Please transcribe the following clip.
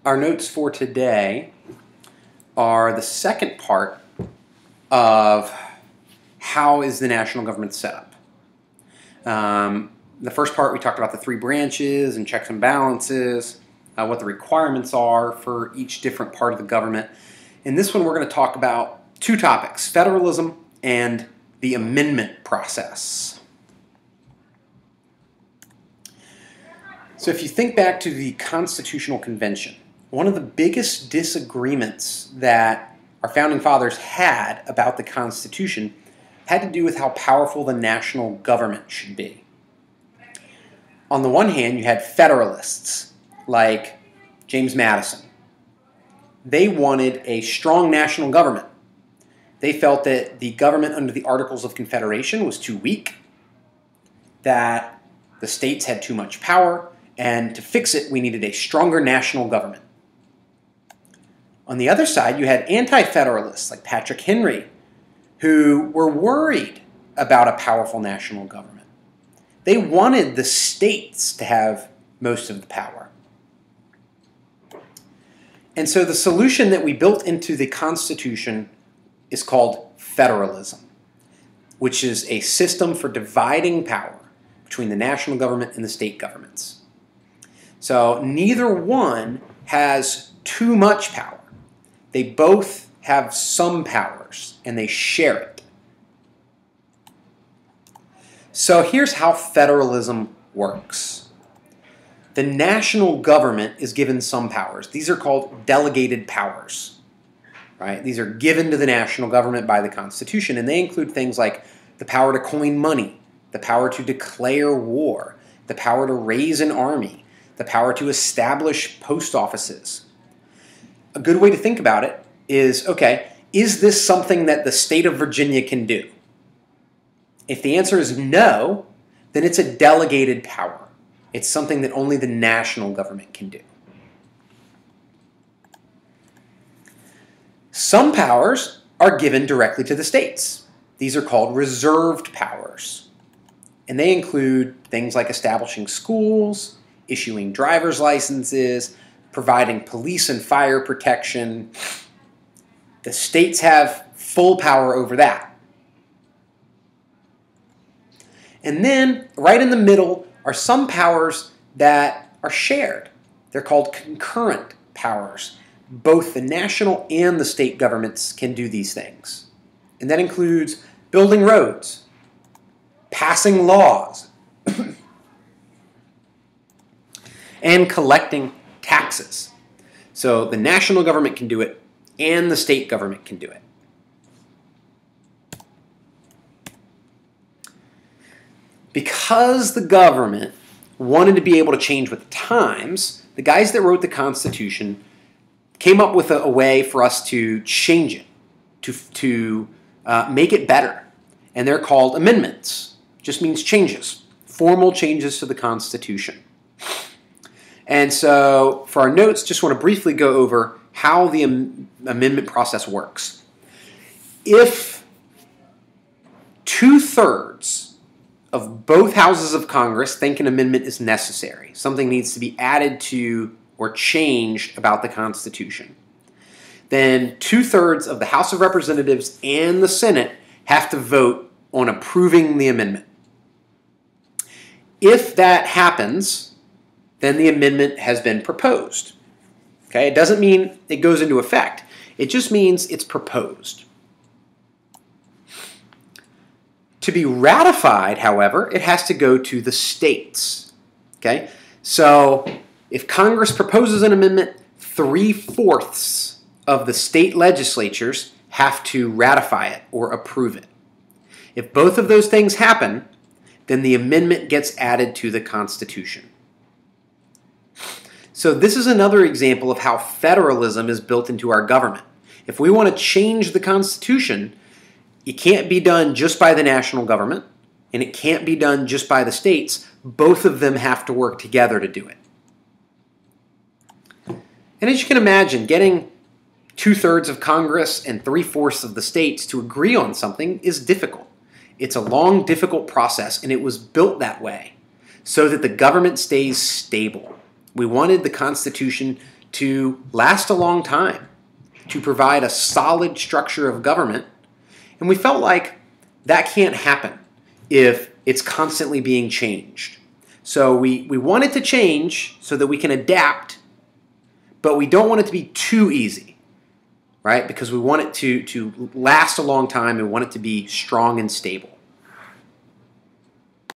Our notes for today are the second part of how is the national government set up. The first part we talked about the three branches and checks and balances, what the requirements are for each different part of the government. In this one we're going to talk about two topics, federalism and the amendment process. So if you think back to the Constitutional Convention, one of the biggest disagreements that our founding fathers had about the Constitution had to do with how powerful the national government should be. On the one hand, you had Federalists like James Madison. They wanted a strong national government. They felt that the government under the Articles of Confederation was too weak, that the states had too much power, and to fix it, we needed a stronger national government. On the other side, you had anti-federalists like Patrick Henry, who were worried about a powerful national government. They wanted the states to have most of the power. And so the solution that we built into the Constitution is called federalism, which is a system for dividing power between the national government and the state governments. So neither one has too much power. They both have some powers, and they share it. So here's how federalism works. The national government is given some powers. These are called delegated powers. Right? These are given to the national government by the Constitution, and they include things like the power to coin money, the power to declare war, the power to raise an army, the power to establish post offices. A good way to think about it is, okay, is this something that the state of Virginia can do? If the answer is no, then it's a delegated power. It's something that only the national government can do. Some powers are given directly to the states. These are called reserved powers. And they include things like establishing schools, issuing driver's licenses, providing police and fire protection. The states have full power over that. And then, right in the middle, are some powers that are shared. They're called concurrent powers. Both the national and the state governments can do these things. And that includes building roads, passing laws, and collecting taxes. So the national government can do it, and the state government can do it. Because the government wanted to be able to change with the times, the guys that wrote the Constitution came up with a way for us to change it, to make it better. And they're called amendments. Just means changes, formal changes to the Constitution. And so for our notes, just want to briefly go over how the amendment process works. If 2/3 of both houses of Congress think an amendment is necessary, something needs to be added to or changed about the Constitution, then 2/3 of the House of Representatives and the Senate have to vote on approving the amendment. If that happens, then the amendment has been proposed. Okay? It doesn't mean it goes into effect. It just means it's proposed. To be ratified, however, it has to go to the states. Okay? So if Congress proposes an amendment, 3/4 of the state legislatures have to ratify it or approve it. If both of those things happen, then the amendment gets added to the Constitution. So this is another example of how federalism is built into our government. If we want to change the Constitution, it can't be done just by the national government, and it can't be done just by the states. Both of them have to work together to do it. And as you can imagine, getting 2/3 of Congress and 3/4 of the states to agree on something is difficult. It's a long, difficult process, and it was built that way so that the government stays stable. We wanted the Constitution to last a long time, to provide a solid structure of government. And we felt like that can't happen if it's constantly being changed. So we want it to change so that we can adapt, but we don't want it to be too easy, right? Because we want it to last a long time and want it to be strong and stable.